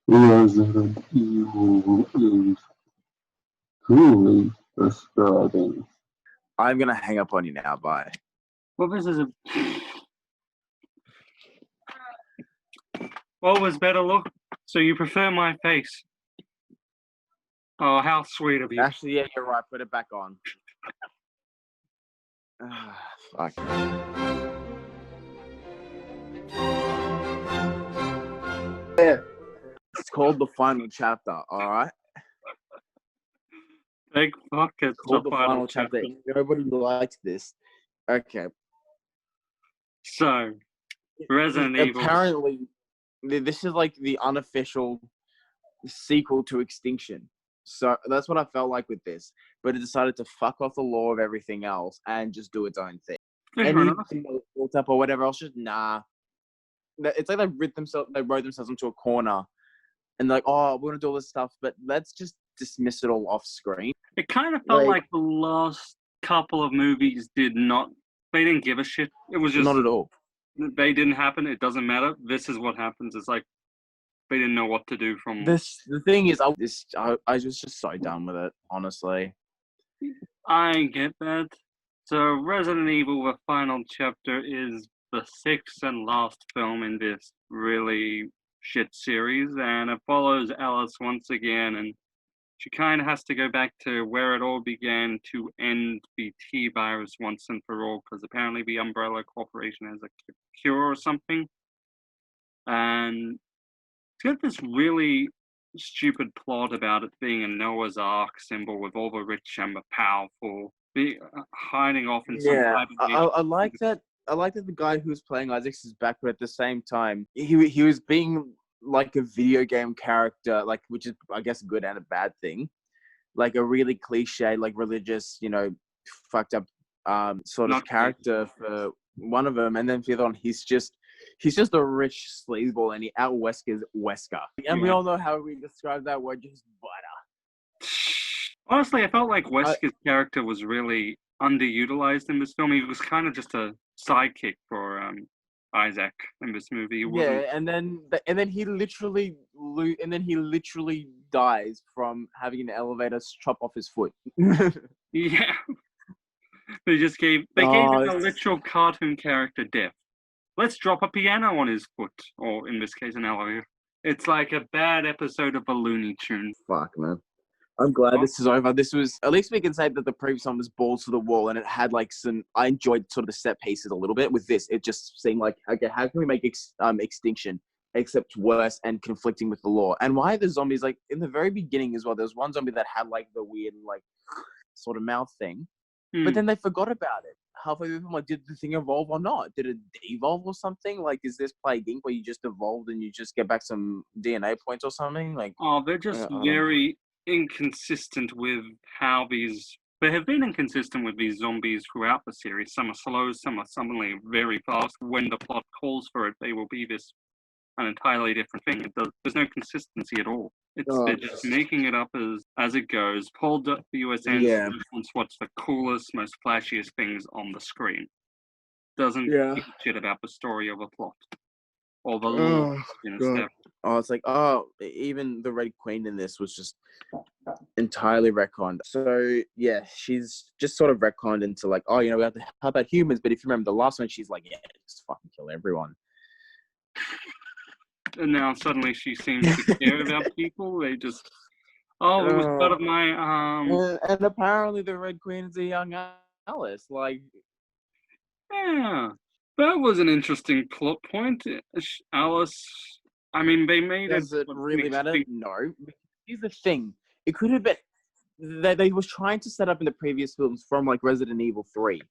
Resident Evil is truly disturbing. I'm gonna hang up on you now. Bye. Well, this is a. What was better look? So you prefer my face? Oh, how sweet of you. Actually, yeah, you're right. Put it back on. Fuck. Yeah. It's called The Final Chapter, alright? Big fuck, it's Called The Final Chapter. Nobody likes this. Okay. So, Resident Evil. Apparently, this is like the unofficial sequel to Extinction. So that's what I felt like with this. But it decided to fuck off the law of everything else and just do its own thing. Anything that was built up or whatever else, just nah. It's like they wrote themselves into a corner and like, oh, we're gonna do all this stuff, but let's just dismiss it all off screen. It kind of felt like the last couple of movies they didn't give a shit. It was just not at all. They didn't happen. It doesn't matter. This is what happens. It's like they didn't know what to do from this. The thing is, I was just so done with it, honestly. I get that. So Resident Evil: The Final Chapter is the sixth and last film in this really shit series, and it follows Alice once again, and she kind of has to go back to where it all began to end the T virus once and for all, because apparently the Umbrella Corporation has a cure or something. And it's got this really stupid plot about it being a Noah's Ark symbol with all the rich and the powerful hiding off in some private. I like that. I like that the guy who was playing Isaacs is back, but at the same time, he was being like a video game character, like, which is, I guess, a good and a bad thing. Like a really cliche, like religious, fucked up sort of character for one of them, and then for the other one, he's just a rich sleazeball, and he out Weskers Wesker. And we all know how we describe that word, just butter. Honestly, I felt like Wesker's character was really underutilized in this film. He was kind of just a sidekick for Isaac in this movie. And then he literally dies from having an elevator chop off his foot. Yeah. They gave him a literal cartoon character death. Let's drop a piano on his foot, or in this case, an elevator. It's like a bad episode of a Looney Tunes. Fuck, man. I'm glad this is over. This was, at least we can say that the previous one was balls to the wall, and it had like I enjoyed sort of the set pieces a little bit. With this, it just seemed like, okay, how can we make Extinction except worse and conflicting with the law? And why the zombies, like in the very beginning as well, there was one zombie that had like the weird like sort of mouth thing, but then they forgot about it. Halfway through, like, did the thing evolve or not? Did it devolve or something? Like, is this Plague Inc. where you just evolved and you just get back some DNA points or something? Like, they're just very inconsistent with how they have been inconsistent with these zombies throughout the series. Some are slow, some are suddenly very fast. When the plot calls for it, they will be an entirely different thing. There's no consistency at all. They're just making it up as it goes. Paul W.S. Anderson wants what's the coolest, most flashiest things on the screen. Doesn't give a shit about the story or the plot. Or the law. It's like, even the Red Queen in this was just entirely retconned. So, yeah, she's just sort of retconned into like, we have to help out humans. But if you remember the last one, she's like, just fucking kill everyone. And now suddenly she seems to care about people. They just, it was part of my... And apparently the Red Queen is a young Alice. Like... Yeah. That was an interesting plot point. Alice, I mean, they made Does it really matter? No. Here's the thing. It could have been... They was trying to set up in the previous films from, like, Resident Evil 3.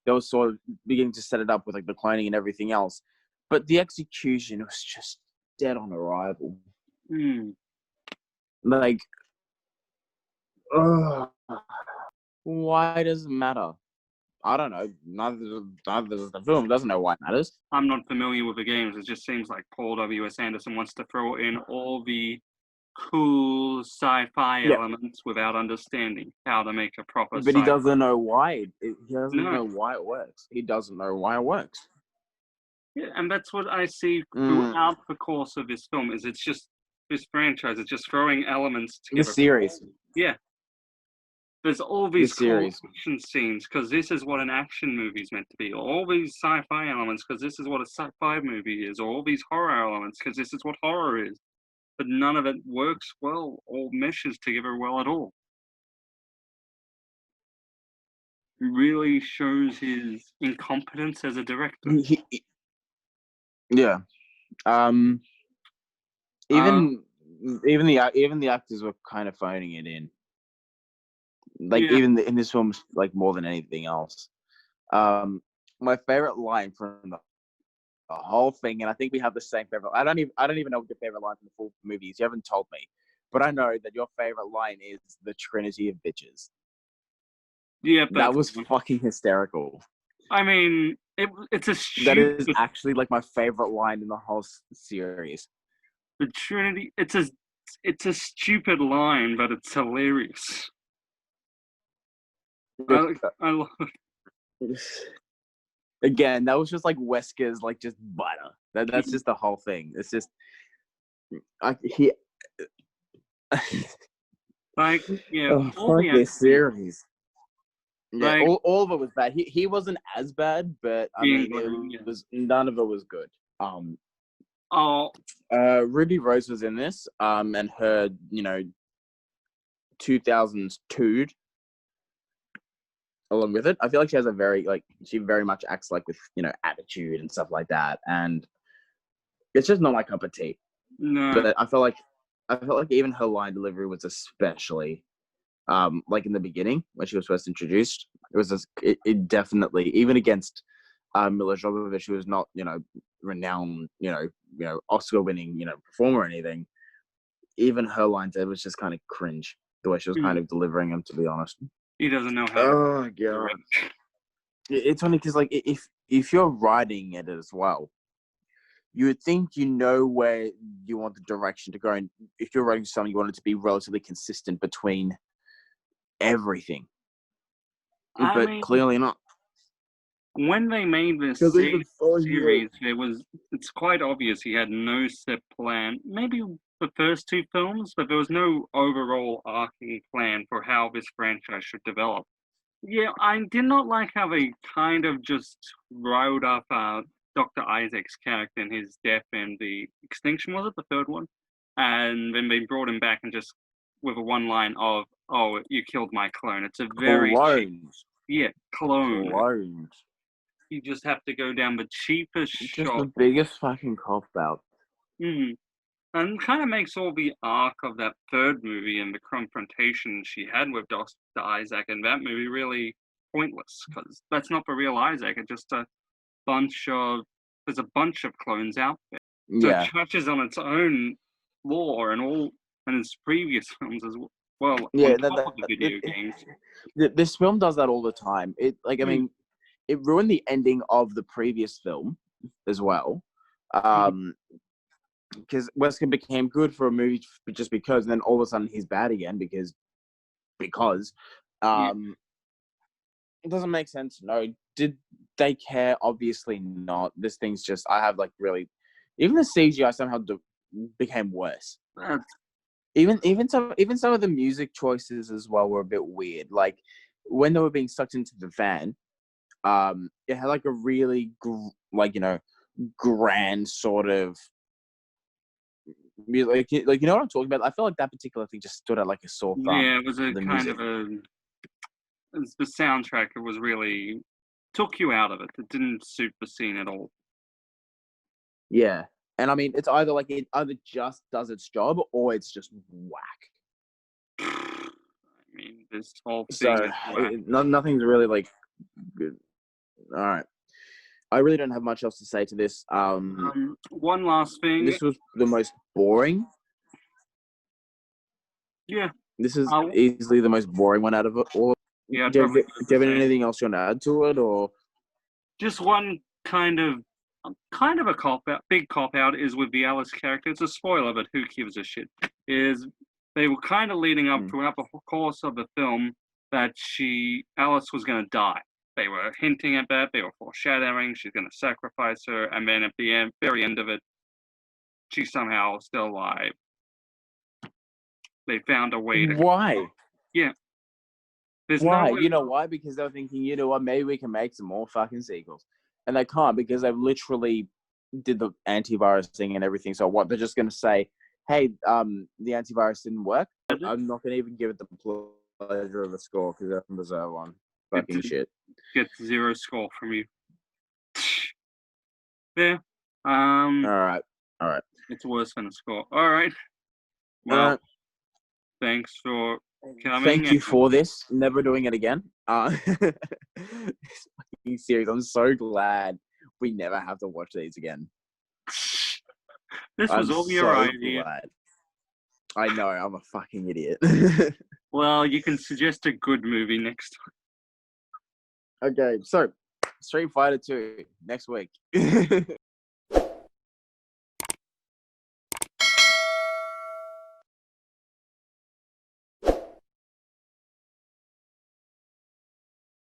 They were sort of beginning to set it up with, like, the cloning and everything else. But the execution was just dead on arrival. Like... why does it matter? I don't know. Neither does the film. Doesn't know why it matters. I'm not familiar with the games. It just seems like Paul W.S. Anderson wants to throw in all the cool sci-fi elements without understanding how to make a proper. But he doesn't know why. He doesn't know why it works. He doesn't know why it works. Yeah, and that's what I see throughout the course of this film. Is it's just this franchise is just throwing elements The together. series. Yeah. There's all The these cool series. action scenes because this is what an action movie is meant to be. All these sci-fi elements because this is what a sci-fi movie is. Or all these horror elements because this is what horror is. But none of it works well or meshes together well at all. It really shows his incompetence as a director. Yeah. Even the actors were kind of phoning it in. Like Yeah. even in this film, like more than anything else. My favorite line from the whole thing, and I think we have the same favorite. I don't even know what your favorite line from the full movie is. You haven't told me, but I know that your favorite line is the Trinity of bitches. Yeah, That was fucking hysterical. I mean, it's a stupid... That is actually like my favorite line in the whole series. The Trinity. It's a stupid line, but it's hilarious. I love it. Again, that was just like Wesker's like just butter. That's just the whole thing. It's just like, yeah, all this series. Yeah, like, all of it was bad. He wasn't as bad, but I mean, none of it was good. Ruby Rose was in this, and her 2000s tood along with it. I feel like she has she very much acts like with attitude and stuff like that, and it's just not my cup of tea. No. But I felt like even her line delivery was especially like in the beginning when she was first introduced. It was just, it definitely, even against Mila Jovovich, who was not renowned Oscar winning performer or anything. Even her lines, it was just kind of cringe the way she was kind of delivering them, to be honest. He doesn't know how. Oh god, it's funny because like if you're writing it as well, you would think where you want the direction to go, and if you're writing something, you want it to be relatively consistent between everything. But clearly not. When they made this series, it's quite obvious he had no set plan. Maybe the first two films, but there was no overall arcing plan for how this franchise should develop. Yeah, I did not like how they kind of just wrote up Dr. Isaac's character and his death in the Extinction, was it? The third one? And then they brought him back and just with a one line of, "Oh, you killed my clone." It's a very clone. Clones. You just have to go down the cheapest Just shot. the biggest fucking cop out. And kind of makes all the arc of that third movie and the confrontation she had with Dr. Isaac in that movie really pointless, because that's not the real Isaac. It's just there's a bunch of clones out there. So it touches on its own lore and its previous films as well. Yeah, on top of the video games. This film does that all the time. I mean, it ruined the ending of the previous film as well. Because Wesker became good for a movie just because, and then all of a sudden he's bad again because it doesn't make sense. No, did they care? Obviously not. This thing's just, I have like really, even the CGI somehow became worse. Even some of the music choices as well were a bit weird. Like when they were being sucked into the van, it had like a really grand sort of music. Like you know what I'm talking about? I feel like that particular thing just stood out like a sore thumb. Yeah, it was a kind of the soundtrack. It was really took you out of it. It didn't suit the scene at all. Yeah, and I mean, it's either like it either just does its job or it's just whack. I mean, this whole thing is whack. Nothing's really like good. All right. I really don't have much else to say to this. One last thing. This was the most boring. Yeah. This is easily the most boring one out of it all. Yeah. Do you have anything else you want to add to it, or just one kind of a big cop out is with the Alice character. It's a spoiler, but who gives a shit? Is they were kind of leading up throughout the course of the film that Alice was going to die. They were hinting at that. They were foreshadowing she's going to sacrifice her, and then at the very end of it, she's somehow still alive. They found a way to. Why? There's Why? no way. You know why? Because they're thinking, you know what, maybe we can make some more fucking sequels. And they can't because they've literally did the antivirus thing and everything. So what? They're just going to say, hey, the antivirus didn't work. I'm not going to even give it the pleasure of a score because I don't deserve one. Fucking shit. Get 0 score from you. Yeah. All right. It's worse than a score. All right. Well, thanks for coming. Thank you for this. Never doing it again. This series, I'm so glad we never have to watch these again. This was all your idea. Glad. I know, I'm a fucking idiot. Well, you can suggest a good movie next time. Okay, so Street Fighter 2 next week.